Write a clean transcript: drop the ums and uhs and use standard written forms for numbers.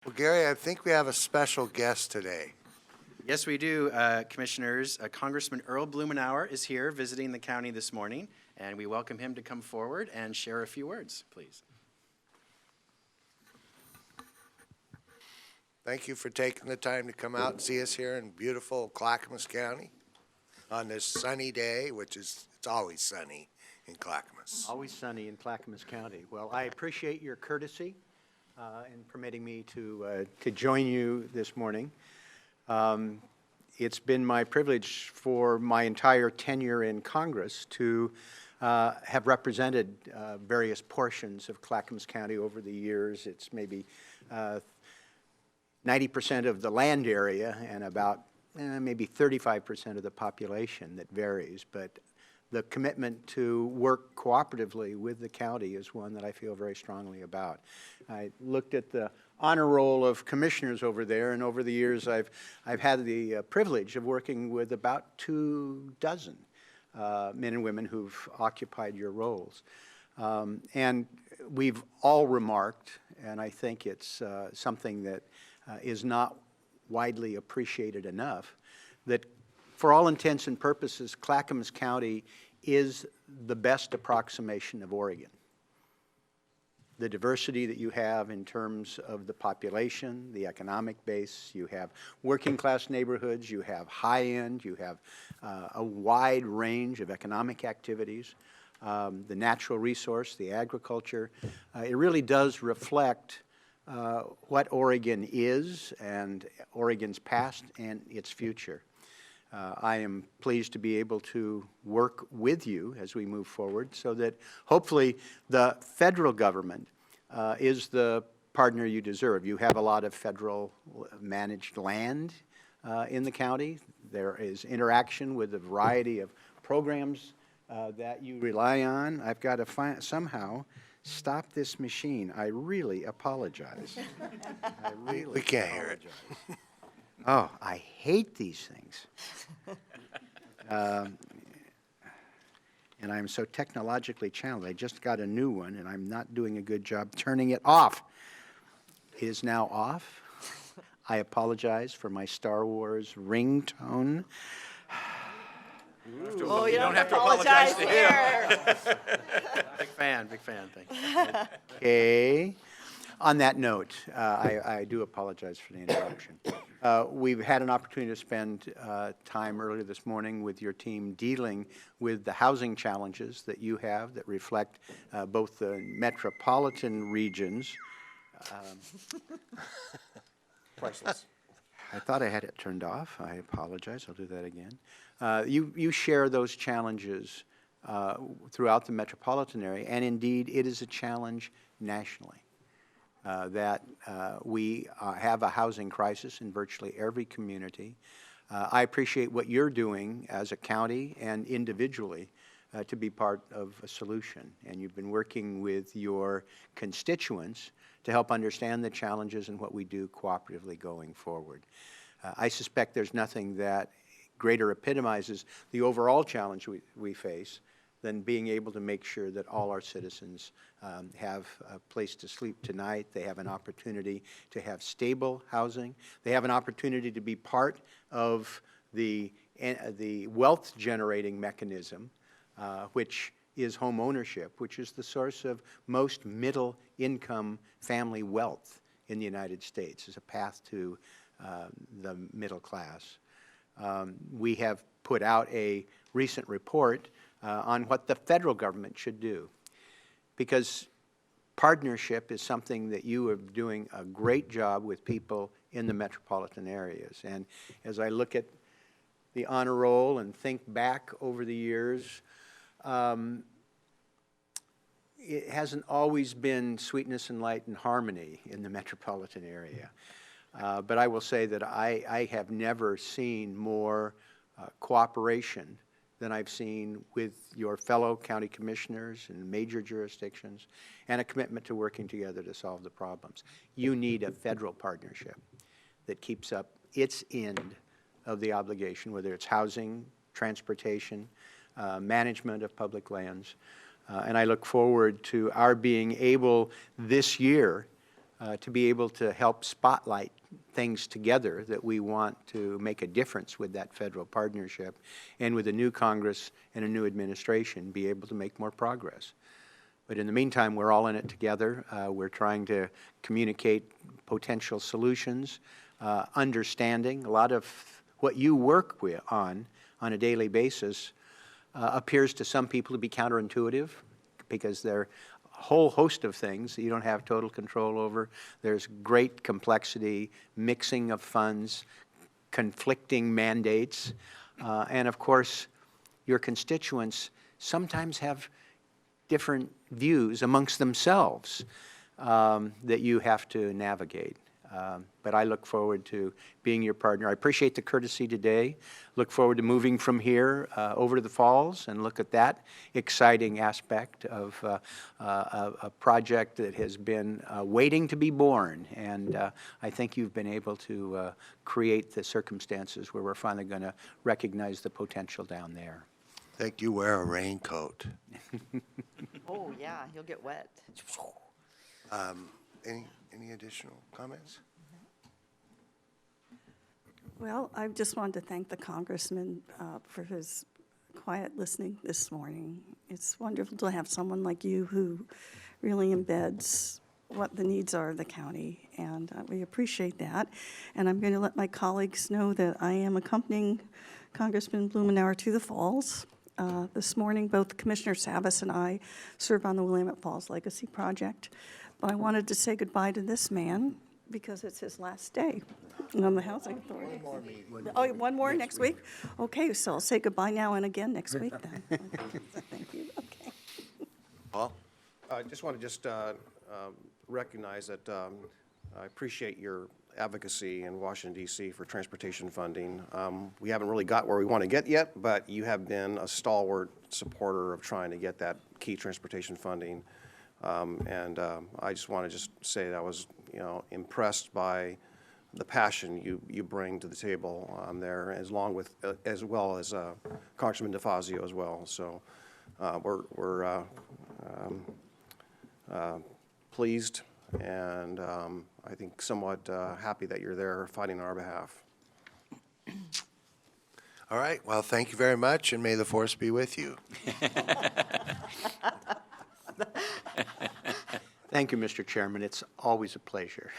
Well, Gary, I think we have a special guest today. Yes, we do, Commissioners. Congressman Earl Blumenauer is here visiting the county this morning, and we welcome him to come forward and share a few words, please. Thank you for taking the time to come out and see us here in beautiful Clackamas County on this sunny day, it's always sunny in Clackamas. Always sunny in Clackamas County. Well, I appreciate your courtesy in permitting me to join you this morning. It's been my privilege for my entire tenure in Congress to have represented various portions of Clackamas County over the years. It's maybe 90% of the land area and about maybe 35% of the population that varies. But the commitment to work cooperatively with the county is one that I feel very strongly about. I looked at the honor roll of commissioners over there, and over the years I've had the privilege of working with about 24 men and women who've occupied your roles. And we've all remarked, and I think it's something that is not widely appreciated enough, that for all intents and purposes, Clackamas County is the best approximation of Oregon. The diversity that you have in terms of the population, the economic base, you have working class neighborhoods, you have high-end, you have a wide range of economic activities, the natural resource, the agriculture. It really does reflect what Oregon is and Oregon's past and its future. I am pleased to be able to work with you as we move forward so that hopefully the federal government is the partner you deserve. You have a lot of federal managed land in the county. There is interaction with a variety of programs that you rely on. I've got to somehow stop this machine. I really apologize. We can't hear it. Oh, I hate these things. And I'm so technologically challenged. I just got a new one, and I'm not doing a good job turning it off. It is now off. I apologize for my Star Wars ringtone. Oh, you don't have to apologize apologize to here. Big fan, thank you. Okay. On that note, I do apologize for the interruption. We've had an opportunity to spend time earlier this morning with your team dealing with the housing challenges that you have that reflect both the metropolitan regions. Priceless. I thought I had it turned off. I apologize. I'll do that again. You share those challenges throughout the metropolitan area, and indeed it is a challenge nationally. That we have a housing crisis in virtually every community. I appreciate what you're doing as a county and individually to be part of a solution. And you've been working with your constituents to help understand the challenges and what we do cooperatively going forward. I suspect there's nothing that greater epitomizes the overall challenge we face than being able to make sure that all our citizens have a place to sleep tonight. They have an opportunity to have stable housing. They have an opportunity to be part of the wealth-generating mechanism, which is home ownership, which is the source of most middle-income family wealth in the United States, as a path to the middle class. We have put out a recent report on what the federal government should do, because partnership is something that you are doing a great job with people in the metropolitan areas. And as I look at the honor roll and think back over the years, it hasn't always been sweetness and light and harmony in the metropolitan area. But I will say that I have never seen more cooperation than I've seen with your fellow county commissioners in major jurisdictions, and a commitment to working together to solve the problems. You need a federal partnership that keeps up its end of the obligation, whether it's housing, transportation, management of public lands. And I look forward to our being able this year to be able to help spotlight things together that we want to make a difference with that federal partnership, and with a new Congress and a new administration, be able to make more progress. But in the meantime, we're all in it together. We're trying to communicate potential solutions, understanding. A lot of what you work on a daily basis appears to some people to be counterintuitive, because they're a whole host of things that you don't have total control over. There's great complexity, mixing of funds, conflicting mandates, and of course, your constituents sometimes have different views amongst themselves that you have to navigate. But I look forward to being your partner. I appreciate the courtesy today. Look forward to moving from here over to the Falls and look at that exciting aspect of a project that has been waiting to be born. And I think you've been able to create the circumstances where we're finally going to recognize the potential down there. I think you wear a raincoat. Oh, yeah, he'll get wet. Any additional comments? Well, I just wanted to thank the congressman for his quiet listening this morning. It's wonderful to have someone like you who really embeds what the needs are of the county, and we appreciate that. And I'm going to let my colleagues know that I am accompanying Congressman Blumenauer to the Falls. This morning, both Commissioner Savas and I serve on the Willamette Falls Legacy Project. But I wanted to say goodbye to this man because it's his last day on the Housing Authority. One more meeting. Oh, one more next week? Okay, so I'll say goodbye now and again next week then. Thank you. Okay. Paul? I just want to recognize that I appreciate your advocacy in Washington, D.C. for transportation funding. We haven't really got where we want to get yet, but you have been a stalwart supporter of trying to get that key transportation funding. I just want to say that I was, impressed by the passion you bring to the table there, as well as Congressman DeFazio as well. So we're pleased and I think somewhat happy that you're there fighting on our behalf. All right, well, thank you very much, and may the force be with you. Thank you, Mr. Chairman. It's always a pleasure.